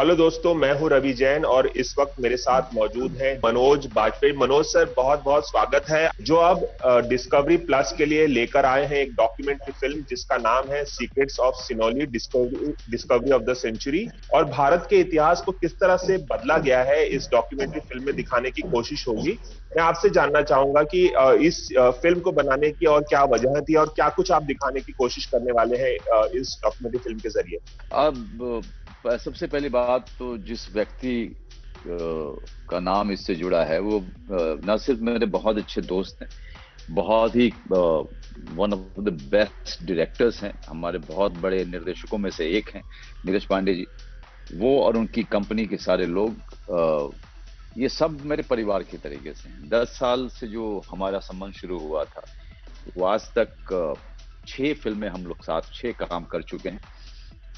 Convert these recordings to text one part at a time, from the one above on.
Hello दोस्तों, मैं हूं रवि जैन और इस वक्त मेरे साथ मौजूद हैं मनोज बाजपेयी। मनोज सर, बहुत बहुत स्वागत है। जो अब डिस्कवरी प्लस के लिए लेकर आए हैं एक डॉक्यूमेंट्री फिल्म जिसका नाम है secrets of Sinauli, discovery discovery of the century. और भारत के इतिहास को किस तरह से बदला गया है इस डॉक्यूमेंट्री फिल्म में दिखाने की कोशिश होगी। मैं आपसे जानना चाहूंगा कि इस फिल्म को बनाने की और क्या वजह थी और क्या कुछ आप दिखाने की कोशिश करने वाले हैं इस डॉक्यूमेंट्री फिल्म के जरिए। अब सबसे पहली बात तो जिस व्यक्ति का नाम इससे जुड़ा है वो न सिर्फ मेरे बहुत अच्छे दोस्त हैं, बहुत ही one of the best directors हैं, हमारे बहुत बड़े निर्देशकों में से एक हैं नीरज पांडे जी। वो और उनकी कंपनी के सारे लोग, ये सब मेरे परिवार के तरीके से हैं। 10 साल से जो हमारा संबंध शुरू हुआ था वो आज तक 6 फिल्में हम लोग साथ 6 काम कर चुके हैं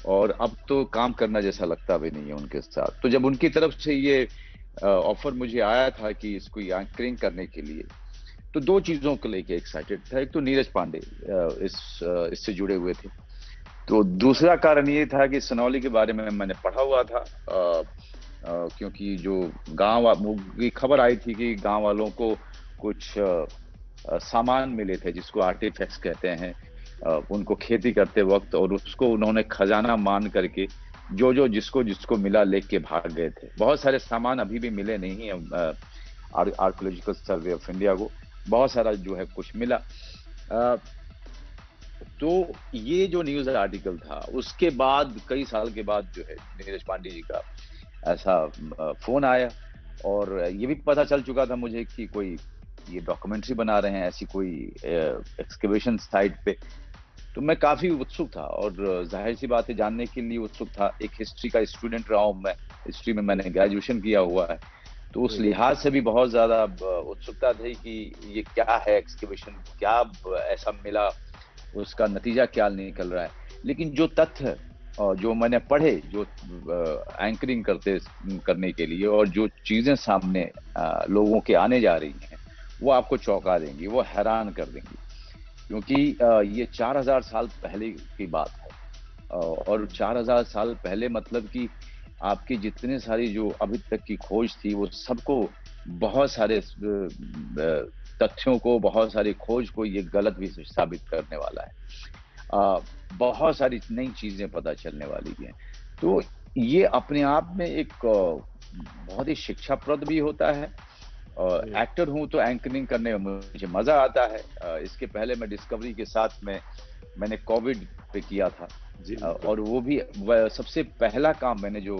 और अब तो काम करना जैसा लगता भी नहीं है उनके साथ। तो जब उनकी तरफ से ये ऑफर मुझे आया था कि इसको एंकरिंग करने के लिए, तो 2 चीजों को लेके एक्साइटेड था। एक तो नीरज पांडे इससे जुड़े हुए थे, तो दूसरा कारण ये था कि सनौली के बारे में मैंने पढ़ा हुआ था, क्योंकि जो गांव की खबर आई थी कि गांव वालों को कुछ सामान मिले थे जिसको आर्टिफैक्ट्स कहते हैं, उनको खेती करते वक्त, और उसको उन्होंने खजाना मान करके जो जिसको जिसको मिला लेके भाग गए थे। बहुत सारे सामान अभी भी मिले नहीं है आर्कियोलॉजिकल सर्वे ऑफ इंडिया को, बहुत सारा जो है कुछ मिला। तो ये जो न्यूज आर्टिकल था उसके बाद कई साल के बाद जो है नीरज पांडे जी का ऐसा फोन आया और ये भी पता चल चुका था मुझे कि कोई ये डॉक्यूमेंट्री बना रहे हैं ऐसी कोई एक्सकेवेशन साइट पे। तो मैं काफी उत्सुक था और जाहिर सी बात है जानने के लिए उत्सुक था। एक हिस्ट्री का स्टूडेंट रहा हूं मैं, हिस्ट्री में मैंने ग्रेजुएशन किया हुआ है, तो उस लिहाज से भी बहुत ज्यादा उत्सुकता थी कि ये क्या है एक्सकेवेशन, क्या ऐसा मिला, उसका नतीजा क्या निकल रहा है। लेकिन जो तथ्य जो मैंने पढ़े, जो एंकरिंग करने के लिए, और जो चीजें सामने लोगों के आने जा रही हैं, वो आपको चौंका देंगी, वो हैरान कर देंगी। क्योंकि ये 4000 साल पहले की बात है और 4000 साल पहले मतलब कि आपकी जितने सारी जो अभी तक की खोज थी वो सबको, बहुत सारे तथ्यों को, बहुत सारी खोज को ये गलत भी साबित करने वाला है। बहुत सारी नई चीजें पता चलने वाली हैं। तो ये अपने आप में एक बहुत ही शिक्षाप्रद भी होता है। एक्टर हूं तो एंकरिंग करने में मुझे मजा आता है। इसके पहले मैं डिस्कवरी के साथ में मैंने कोविड पे किया था और वो भी सबसे पहला काम मैंने जो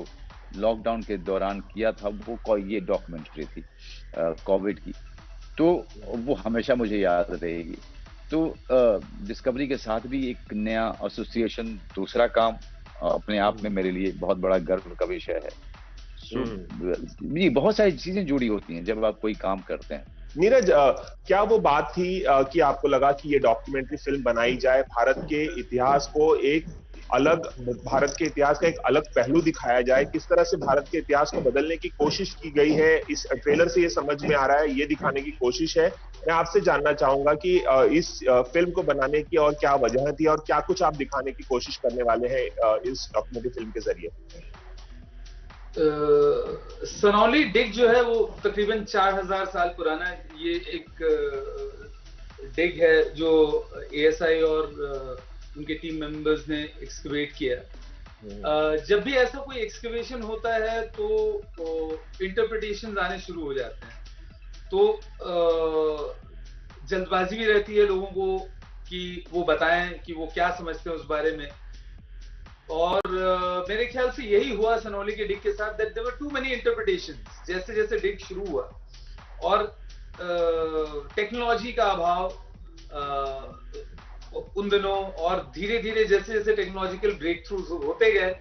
लॉकडाउन के दौरान किया था वो ये डॉक्यूमेंट्री थी कोविड की, तो वो हमेशा मुझे याद रहेगी। तो डिस्कवरी के साथ भी एक नया एसोसिएशन, दूसरा काम अपने आप में मेरे लिए बहुत बड़ा गर्व का विषय है। जी, बहुत सारी चीजें जुड़ी होती हैं जब आप कोई काम करते हैं। नीरज, क्या वो बात थी कि आपको लगा कि ये डॉक्यूमेंट्री फिल्म बनाई जाए, भारत के इतिहास को एक अलग, भारत के इतिहास का एक अलग पहलू दिखाया जाए, किस तरह से भारत के इतिहास को बदलने की कोशिश की गई है, इस ट्रेलर से ये समझ में आ रहा है, ये दिखाने की कोशिश है। मैं आपसे जानना चाहूंगा कि इस फिल्म को बनाने की और क्या वजह थी और क्या कुछ आप दिखाने की कोशिश करने वाले हैं इस डॉक्यूमेंट्री फिल्म के जरिए। सनौली डिग जो है वो तकरीबन 4000 साल पुराना है। ये एक डिग है जो एएसआई और उनके टीम मेंबर्स ने एक्सकवेट किया। जब भी ऐसा कोई एक्सकवेशन होता है तो इंटरप्रिटेशंस आने शुरू हो जाते हैं। तो जल्दबाजी भी रहती है लोगों को कि वो बताएं कि वो क्या समझते हैं उस बारे में। और मेरे ख्याल से यही हुआ सनौली के डिग के साथ, that there were too many interpretations. जैसे जैसे डिग शुरू हुआ और टेक्नोलॉजी का अभाव उन दिनों, और धीरे धीरे जैसे जैसे टेक्नोलॉजिकल ब्रेक थ्रूज होते गए,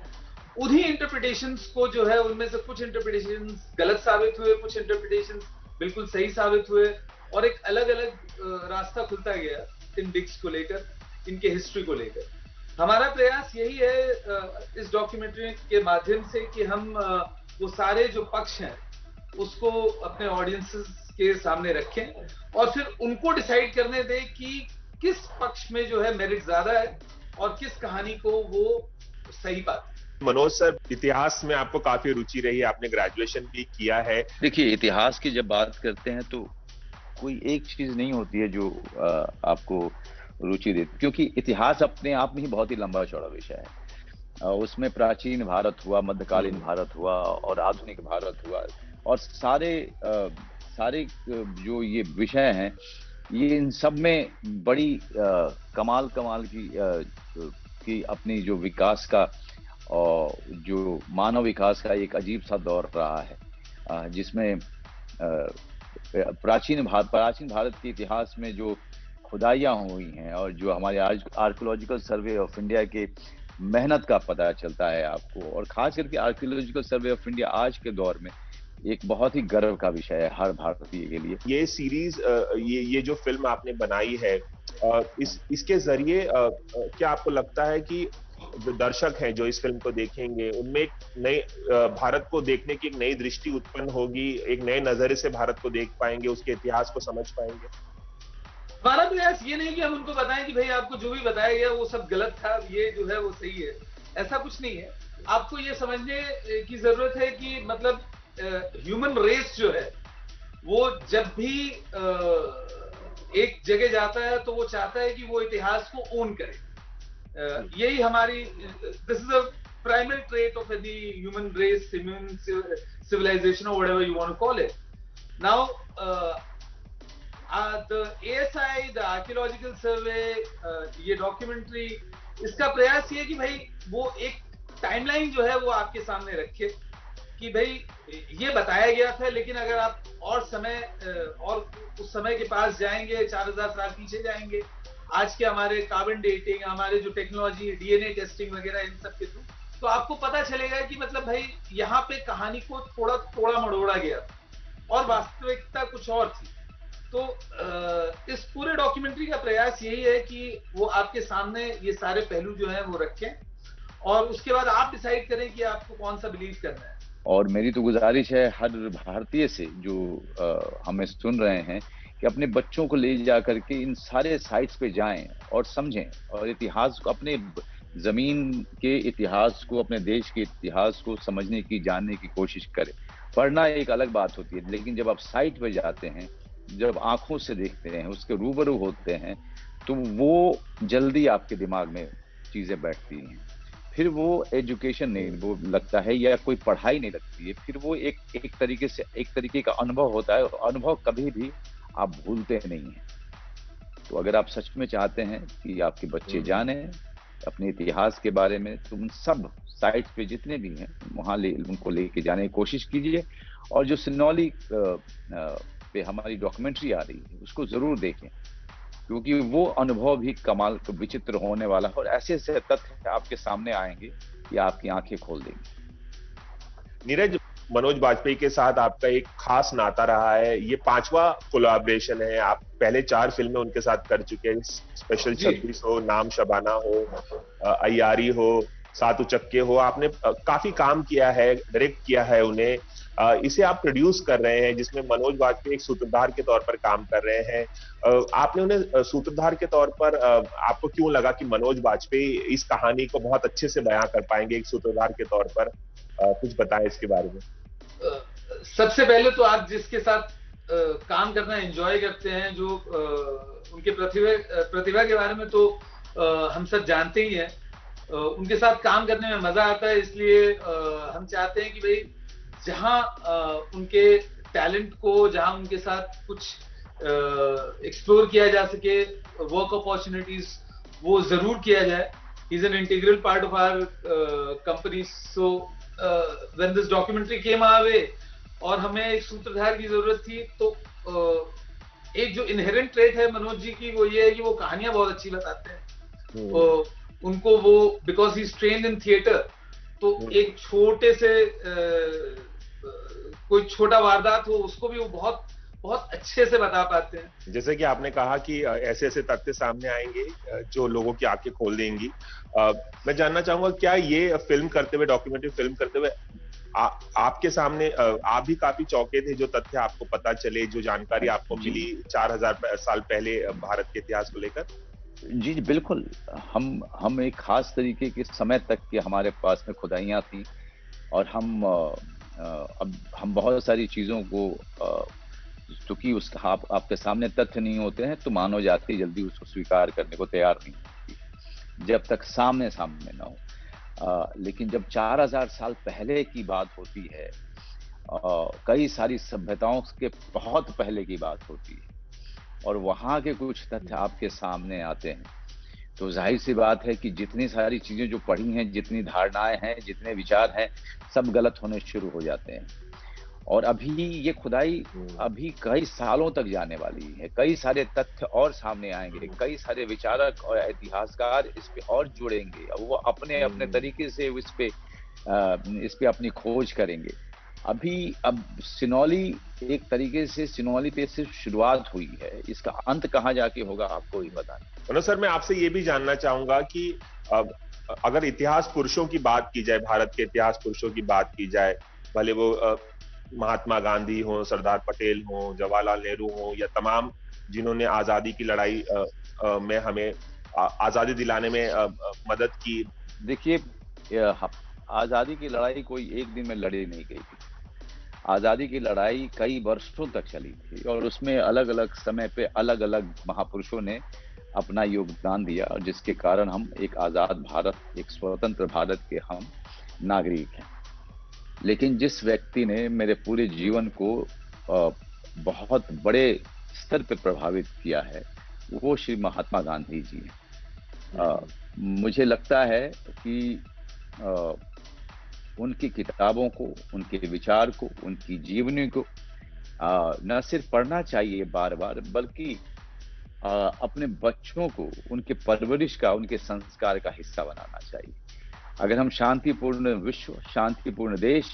उन्हीं इंटरप्रिटेशंस को जो है उनमें से कुछ इंटरप्रिटेशंस गलत साबित हुए, कुछ इंटरप्रिटेशंस बिल्कुल सही साबित हुए, और एक अलग अलग रास्ता खुलता गया इन डिग्स को लेकर, इनके हिस्ट्री को लेकर। हमारा प्रयास यही है इस डॉक्यूमेंट्री के माध्यम से कि हम वो सारे जो पक्ष हैं उसको अपने ऑडियंसेस के सामने रखें और फिर उनको डिसाइड करने दें कि किस पक्ष में जो है मेरिट ज्यादा है और किस कहानी को वो सही पाते हैं। मनोज सर, इतिहास में आपको काफी रुचि रही है, आपने ग्रेजुएशन भी किया है। देखिए, इतिहास की जब बात करते हैं तो कोई एक चीज नहीं होती है जो आपको रुचि देती, क्योंकि इतिहास अपने आप में ही बहुत ही लंबा चौड़ा विषय है। उसमें प्राचीन भारत हुआ, मध्यकालीन भारत हुआ और आधुनिक भारत हुआ, और सारे जो ये विषय हैं, ये इन सब में बड़ी कमाल की अपनी जो विकास का और जो मानव विकास का एक अजीब सा दौर रहा है, जिसमें प्राचीन भारत के इतिहास में जो खुदाइयाँ हुई हैं और जो हमारे आर्कियोलॉजिकल सर्वे ऑफ इंडिया के मेहनत का पता चलता है आपको, और खास करके आर्कियोलॉजिकल सर्वे ऑफ इंडिया आज के दौर में एक बहुत ही गर्व का विषय है हर भारतीय के लिए। ये सीरीज, ये जो फिल्म आपने बनाई है, इसके जरिए क्या आपको लगता है कि जो दर्शक हैं जो इस फिल्म को देखेंगे, उनमें एक नई भारत को देखने की एक नई दृष्टि उत्पन्न होगी, एक नए नजरिए से भारत को देख पाएंगे, उसके इतिहास को समझ पाएंगे? हमारा प्रयास ये नहीं कि हम उनको बताएं कि भाई आपको जो भी बताया गया वो सब गलत था, ये जो है वो सही है, ऐसा कुछ नहीं है। आपको ये समझने की जरूरत है कि मतलब ह्यूमन रेस जो है वो जब भी एक जगह जाता है तो वो चाहता है कि वो इतिहास को ओन करे। यही हमारी, this is a primary trait of any human race, human civilization or whatever you want to call it. Now, the ASI, the Archaeological Survey, ये डॉक्यूमेंट्री, इसका प्रयास ये है कि भाई वो एक टाइमलाइन जो है वो आपके सामने रखे कि भाई ये बताया गया था, लेकिन अगर आप और समय और उस समय के पास जाएंगे, 4000 साल पीछे जाएंगे, आज के हमारे कार्बन डेटिंग, हमारे जो टेक्नोलॉजी, डीएनए टेस्टिंग वगैरह, इन सब के थ्रू तो आपको पता चलेगा कि मतलब भाई यहाँ पे कहानी को थोड़ा थोड़ा मड़ोड़ा गया और वास्तविकता कुछ और थी। तो इस पूरे डॉक्यूमेंट्री का प्रयास यही है कि वो आपके सामने ये सारे पहलू जो हैं वो रखें और उसके बाद आप डिसाइड करें कि आपको कौन सा बिलीव करना है। और मेरी तो गुजारिश है हर भारतीय से जो हमें सुन रहे हैं कि अपने बच्चों को ले जा करके इन सारे साइट्स पे जाएं और समझें और इतिहास को, अपने जमीन के इतिहास को, अपने देश के इतिहास को समझने की, जानने की कोशिश करें। पढ़ना एक अलग बात होती है, लेकिन जब आप साइट पे जाते हैं, जब आंखों से देखते हैं, उसके रूबरू होते हैं, तो वो जल्दी आपके दिमाग में चीजें बैठती हैं। फिर वो एजुकेशन नहीं वो लगता है या कोई पढ़ाई नहीं लगती है, फिर वो एक तरीके का अनुभव होता है, और अनुभव कभी भी आप भूलते नहीं हैं। तो अगर आप सच में चाहते हैं कि आपके बच्चे जाने अपने इतिहास के बारे में, तो उन सब साइट्स पे जितने भी हैं वहाँ उनको लेके जाने की कोशिश कीजिए। और जो सिनौली पे हमारी डॉक्यूमेंट्री आ रही है उसको जरूर देखें, क्योंकि वो अनुभव भी कमाल विचित्र होने वाला है और ऐसे ऐसे तथ्य आपके सामने आएंगे कि आपकी आंखें खोल देंगे। नीरज, मनोज बाजपेयी के साथ आपका एक खास नाता रहा है, ये 5वां कोलैबोरेशन है। आप पहले 4 फिल्में उनके साथ कर चुके हैं, स्पेशल 26 हो, नाम शबाना हो, अय्यारी हो, सात उचक्के हो, आपने काफी काम किया है, डायरेक्ट किया है उन्हें। इसे आप प्रोड्यूस कर रहे हैं, जिसमें मनोज बाजपेयी एक सूत्रधार के तौर पर काम कर रहे हैं। आपने उन्हें सूत्रधार के तौर पर, आपको क्यों लगा कि मनोज बाजपेयी इस कहानी को बहुत अच्छे से बयां कर पाएंगे एक सूत्रधार के तौर पर? कुछ बताएं इसके बारे में। सबसे पहले तो आप जिसके साथ काम करना एंजॉय करते हैं, जो उनके प्रतिभा के बारे में तो हम सब जानते ही हैं, उनके साथ काम करने में मजा आता है। इसलिए हम चाहते हैं कि भाई जहां उनके टैलेंट को, जहां उनके साथ कुछ एक्सप्लोर किया जा सके, वर्क अपॉर्चुनिटीज, वो जरूर किया जाए। He is an integral part of our company. So when this documentary came our way और हमें एक सूत्रधार की जरूरत थी, तो एक जो इनहेरेंट ट्रेट है मनोज जी की, वो ये है कि वो कहानियां बहुत अच्छी बताते हैं। तो उनको वो, because he is trained in theatre, तो एक छोटे से कोई छोटा वारदात हो उसको भी वो बहुत बहुत अच्छे से बता पाते हैं। जैसे कि आपने कहा कि ऐसे ऐसे तथ्य सामने आएंगे जो लोगों की आंखें खोल देंगी। मैं जानना चाहूंगा, क्या ये फिल्म करते हुए, डॉक्यूमेंट्री फिल्म करते हुए, आपके सामने आप भी काफी चौंके थे जो तथ्य आपको पता चले, जो जानकारी आपको मिली 4000 साल पहले भारत के इतिहास को लेकर? जी, बिल्कुल। हम एक खास तरीके के समय तक के हमारे पास में खुदाइयाँ थी और अब हम बहुत सारी चीज़ों को चूँकि उसका आपके सामने तथ्य नहीं होते हैं, तो मानव जाति जल्दी उसको स्वीकार करने को तैयार नहीं होती, जब तक सामने-सामने ना हो। लेकिन जब 4000 साल पहले की बात होती है, कई सारी सभ्यताओं के बहुत पहले की बात होती है और वहाँ के कुछ तथ्य आपके सामने आते हैं, तो ज़ाहिर-सी बात है कि जितनी सारी चीज़ें जो पढ़ी हैं, जितनी धारणाएँ हैं, जितने विचार हैं, सब गलत होने शुरू हो जाते हैं। और अभी ये खुदाई अभी कई सालों तक जाने वाली है, कई सारे तथ्य और सामने आएँगे, कई सारे विचारक और इतिहासकार इस पे और जुड़ेंगे और वो अपने-अपने तरीके से इस पे अपनी खोज करेंगे। अब सिनौली एक तरीके से सिनौली पे सिर्फ शुरुआत हुई है, इसका अंत कहाँ जाके होगा आपको ही पता नहीं। मनोज सर, मैं आपसे ये भी जानना चाहूंगा कि अगर इतिहास पुरुषों की बात की जाए, भारत के इतिहास पुरुषों की बात की जाए, भले वो महात्मा गांधी हो, सरदार पटेल हो, जवाहरलाल नेहरू हो, या तमाम जिन्होंने आजादी की लड़ाई में हमें आजादी दिलाने में मदद की। देखिए, आजादी की लड़ाई कोई एक दिन में लड़ी नहीं गई थी। आजादी की लड़ाई कई वर्षों तक चली थी और उसमें अलग-अलग समय पे अलग-अलग महापुरुषों ने अपना योगदान दिया और जिसके कारण हम एक आजाद भारत, एक स्वतंत्र भारत के हम नागरिक हैं। लेकिन जिस व्यक्ति ने मेरे पूरे जीवन को बहुत बड़े स्तर पे प्रभावित किया है, वो श्री महात्मा गांधी जी हैं। मुझे लगता है कि उनकी किताबों को, उनके विचार को, उनकी जीवनी को न सिर्फ पढ़ना चाहिए बार-बार, बल्कि अपने बच्चों को उनके परवरिश का, उनके संस्कार का हिस्सा बनाना चाहिए। अगर हम शांतिपूर्ण विश्व, शांतिपूर्ण देश,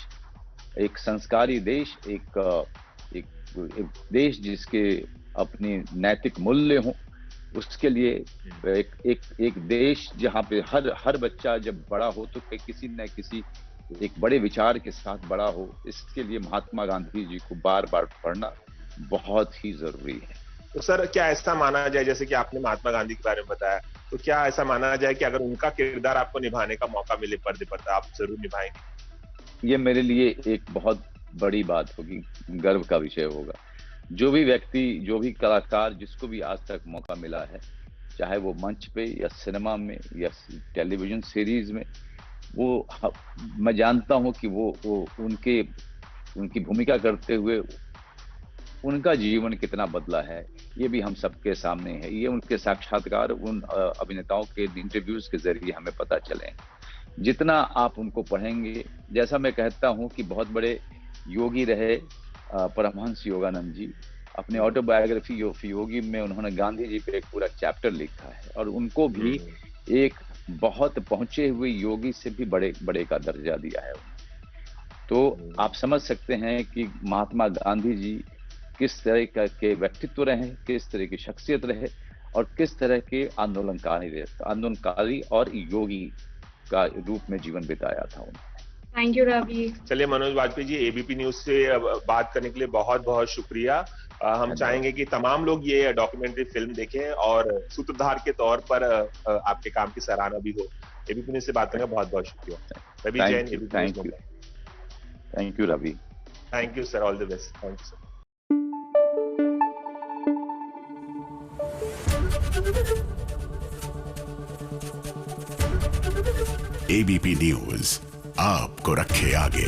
एक संस्कारी देश, एक देश जिसके अपने नैतिक मूल्य हों, उसके लिए एक देश जहाँ पे हर बच्चा जब बड़ा हो तो किसी न किसी एक बड़े विचार के साथ बड़ा हो, इसके लिए महात्मा गांधी जी को बार-बार पढ़ना बहुत ही जरूरी है। तो सर, क्या ऐसा माना जाए, जैसे कि आपने महात्मा गांधी के बारे में बताया, तो क्या ऐसा माना जाए कि अगर उनका किरदार आपको निभाने का मौका मिले पर्दे पर, तो आप जरूर निभाएंगे? ये मेरे लिए एक बहुत बड़ी बात होगी, गर्व का विषय होगा। जो भी व्यक्ति, जो भी कलाकार, जिसको भी आज तक मौका मिला है, चाहे वो मंच पे या सिनेमा में या टेलीविजन सीरीज में, वो मैं जानता हूँ कि वो उनकी भूमिका करते हुए उनका जीवन कितना बदला है, ये भी हम सबके सामने है। ये उनके साक्षात्कार उन अभिनेताओं के इंटरव्यूज के जरिए हमें पता चले। जितना आप उनको पढ़ेंगे, जैसा मैं कहता हूँ कि बहुत बड़े योगी रहे परमहंस योगानंद जी, अपने ऑटोबायोग्राफी योगी में उन्होंने गांधी जी पे एक पूरा चैप्टर लिखा है और उनको भी एक बहुत पहुंचे हुए योगी से भी बड़े का दर्जा दिया है। तो आप समझ सकते हैं कि महात्मा गांधी जी किस तरह के व्यक्तित्व रहे, किस तरह की शख्सियत रहे और किस तरह के आंदोलनकारी और योगी का रूप में जीवन बिताया था उन्होंने। Thank you Ravi. चलिए मनोज बाजपेयी जी, एबीपी न्यूज से बात करने के लिए बहुत बहुत शुक्रिया। हम चाहेंगे कि तमाम लोग ये डॉक्यूमेंट्री फिल्म देखें और सूत्रधार के तौर पर आपके काम की सराहना भी हो। एबीपी न्यूज से बात करने का बहुत बहुत शुक्रिया। Ravi Jain, ABP news Mumbai. Thank you Ravi. Thank you sir, all the best. Thank you sir. ABP news आपको रखे आगे।